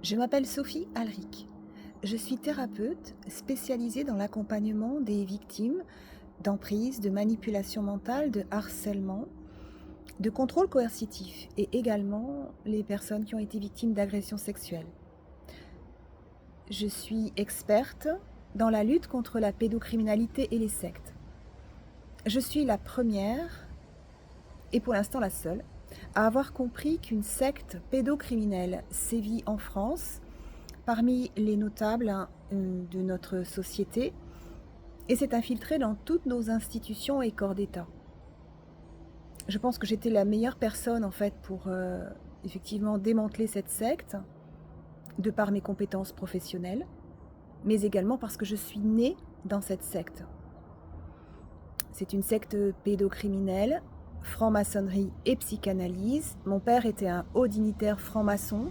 Je m'appelle Sophie Alric. Je suis thérapeute spécialisée dans l'accompagnement des victimes d'emprise, de manipulation mentale, de harcèlement, de contrôle coercitif et également les personnes qui ont été victimes d'agressions sexuelles. Je suis experte dans la lutte contre la pédocriminalité et les sectes. Je suis la première, et pour l'instant la seule, à avoir compris qu'une secte pédocriminelle sévit en France parmi les notables de notre société et s'est infiltrée dans toutes nos institutions et corps d'État. Je pense que j'étais la meilleure personne en fait pour effectivement démanteler cette secte de par mes compétences professionnelles, mais également parce que je suis née dans cette secte. C'est une secte pédocriminelle, franc-maçonnerie et psychanalyse. Mon père était un haut dignitaire franc-maçon.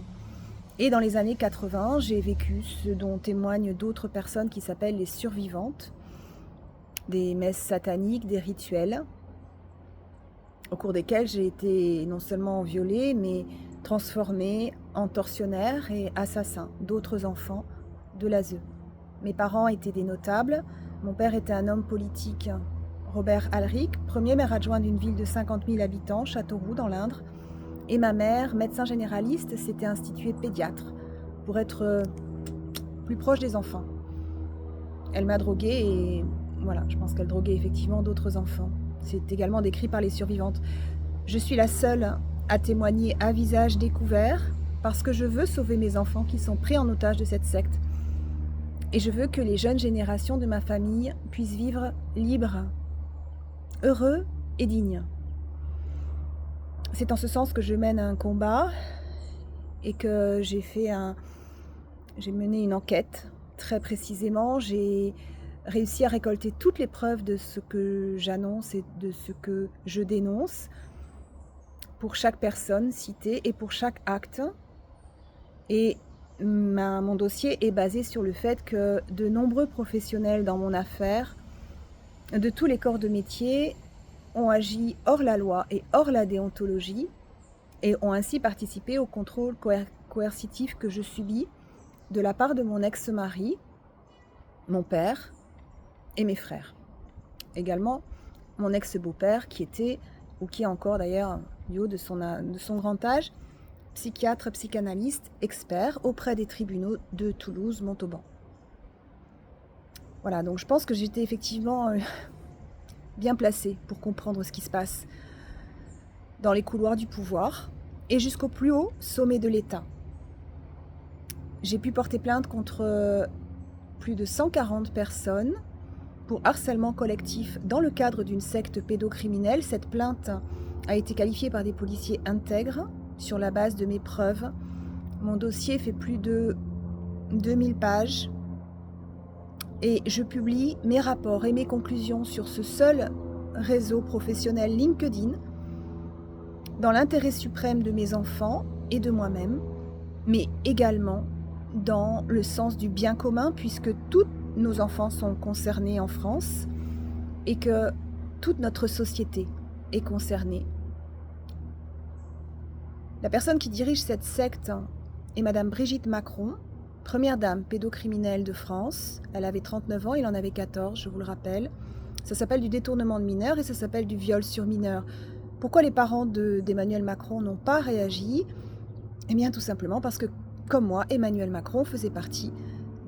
Et dans les années 80, j'ai vécu ce dont témoignent d'autres personnes qui s'appellent les survivantes, des messes sataniques, des rituels, au cours desquels j'ai été non seulement violée, mais transformée en tortionnaire et assassin d'autres enfants de l'ASE. Mes parents étaient des notables. Mon père était un homme politique, Robert Alric, premier maire adjoint d'une ville de 50 000 habitants, Châteauroux, dans l'Indre. Et ma mère, médecin généraliste, s'était instituée pédiatre pour être plus proche des enfants. Elle m'a droguée et voilà, je pense qu'elle droguait effectivement d'autres enfants. C'est également décrit par les survivantes. Je suis la seule à témoigner à visage découvert parce que je veux sauver mes enfants qui sont pris en otage de cette secte. Et je veux que les jeunes générations de ma famille puissent vivre libres, heureux et dignes. C'est en ce sens que je mène un combat et que j'ai mené une enquête très précisément. J'ai réussi à récolter toutes les preuves de ce que j'annonce et de ce que je dénonce pour chaque personne citée et pour chaque acte. Et mon dossier est basé sur le fait que de nombreux professionnels dans mon affaire, de tous les corps de métier, ont agi hors la loi et hors la déontologie et ont ainsi participé au contrôle coercitif que je subis de la part de mon ex-mari, mon père et mes frères. Également, mon ex-beau-père qui était, ou qui est encore d'ailleurs, du haut de son grand âge, psychiatre, psychanalyste, expert auprès des tribunaux de Toulouse, Montauban. Voilà, donc je pense que j'étais effectivement bien placée pour comprendre ce qui se passe dans les couloirs du pouvoir et jusqu'au plus haut sommet de l'État. J'ai pu porter plainte contre plus de 140 personnes pour harcèlement collectif dans le cadre d'une secte pédocriminelle. Cette plainte a été qualifiée par des policiers intègres sur la base de mes preuves. Mon dossier fait plus de 2000 pages et je publie mes rapports et mes conclusions sur ce seul réseau professionnel LinkedIn dans l'intérêt suprême de mes enfants et de moi-même, mais également dans le sens du bien commun puisque tous nos enfants sont concernés en France et que toute notre société est concernée. La personne qui dirige cette secte est Madame Brigitte Macron, première dame pédocriminelle de France. Elle avait 39 ans, il en avait 14, je vous le rappelle. Ça s'appelle du détournement de mineurs et ça s'appelle du viol sur mineurs. Pourquoi les parents d'Emmanuel Macron n'ont pas réagi? Eh bien tout simplement parce que, comme moi, Emmanuel Macron faisait partie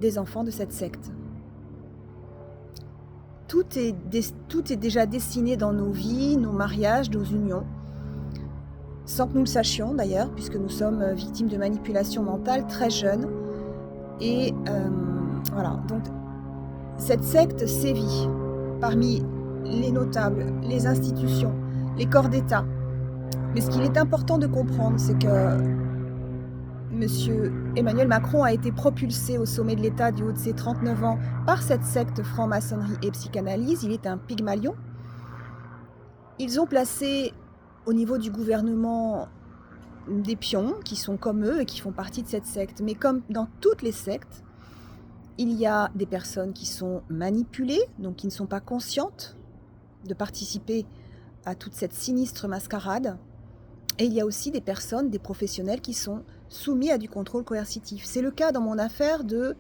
des enfants de cette secte. Tout est déjà dessiné dans nos vies, nos mariages, nos unions, sans que nous le sachions d'ailleurs, puisque nous sommes victimes de manipulation mentale très jeunes. Et voilà, donc cette secte sévit parmi les notables, les institutions, les corps d'État. Mais ce qu'il est important de comprendre, c'est que Monsieur Emmanuel Macron a été propulsé au sommet de l'État du haut de ses 39 ans par cette secte franc-maçonnerie et psychanalyse. Il est un Pygmalion. Ils ont placé au niveau du gouvernement des pions qui sont comme eux et qui font partie de cette secte. Mais comme dans toutes les sectes, il y a des personnes qui sont manipulées, donc qui ne sont pas conscientes de participer à toute cette sinistre mascarade. Et il y a aussi des personnes, des professionnels qui sont soumis à du contrôle coercitif. C'est le cas dans mon affaire de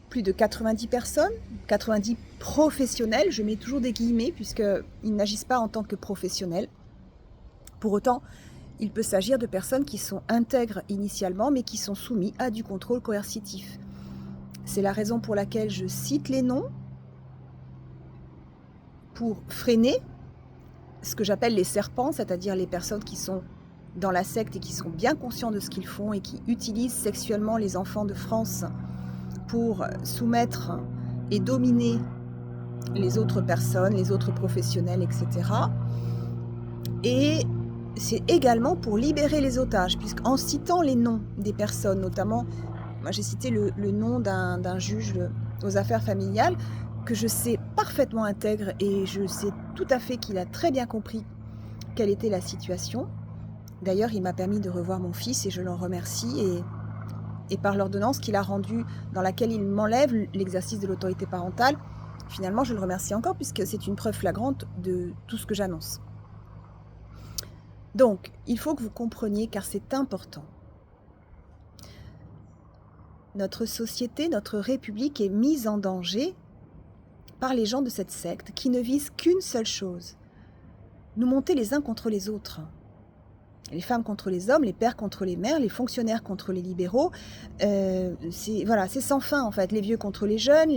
plus de 90 personnes, 90 professionnels, je mets toujours des guillemets puisqu'ils n'agissent pas en tant que professionnels. Pour autant, il peut s'agir de personnes qui sont intègres initialement mais qui sont soumises à du contrôle coercitif. C'est la raison pour laquelle je cite les noms pour freiner ce que j'appelle les serpents, c'est-à-dire les personnes qui sont dans la secte et qui sont bien conscients de ce qu'ils font et qui utilisent sexuellement les enfants de France pour soumettre et dominer les autres personnes, les autres professionnels, etc. Et c'est également pour libérer les otages, puisqu'en citant les noms des personnes, notamment, moi j'ai cité le nom d'un juge aux affaires familiales, que je sais parfaitement intègre et je sais tout à fait qu'il a très bien compris quelle était la situation. D'ailleurs, il m'a permis de revoir mon fils et je l'en remercie. Et par l'ordonnance qu'il a rendue, dans laquelle il m'enlève l'exercice de l'autorité parentale, finalement, je le remercie encore puisque c'est une preuve flagrante de tout ce que j'annonce. Donc, il faut que vous compreniez, car c'est important. Notre société, notre République est mise en danger par les gens de cette secte qui ne visent qu'une seule chose, nous monter les uns contre les autres. Les femmes contre les hommes, les pères contre les mères, les fonctionnaires contre les libéraux. C'est sans fin en fait. Les vieux contre les jeunes,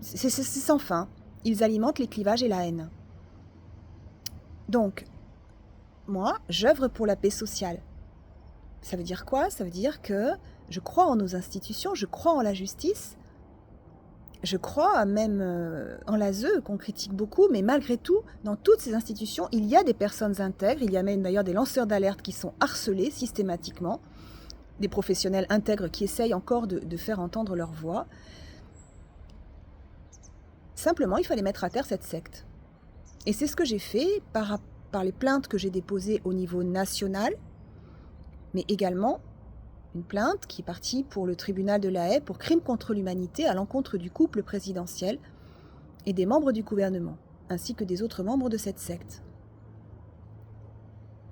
c'est sans fin. Ils alimentent les clivages et la haine. Donc, moi, j'œuvre pour la paix sociale. Ça veut dire quoi? Ça veut dire que je crois en nos institutions, je crois en la justice, je crois même en l'ASE qu'on critique beaucoup, mais malgré tout, dans toutes ces institutions, il y a des personnes intègres, il y a même d'ailleurs des lanceurs d'alerte qui sont harcelés systématiquement, des professionnels intègres qui essayent encore de faire entendre leur voix. Simplement, il fallait mettre à terre cette secte. Et c'est ce que j'ai fait par les plaintes que j'ai déposées au niveau national, mais également une plainte qui est partie pour le tribunal de La Haye pour crime contre l'humanité à l'encontre du couple présidentiel et des membres du gouvernement, ainsi que des autres membres de cette secte.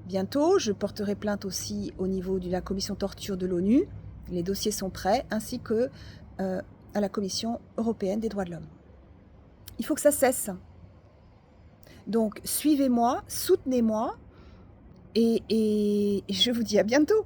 Bientôt, je porterai plainte aussi au niveau de la commission torture de l'ONU, les dossiers sont prêts, ainsi que à la Commission européenne des droits de l'homme. Il faut que ça cesse. Donc, suivez-moi, soutenez-moi, et je vous dis à bientôt.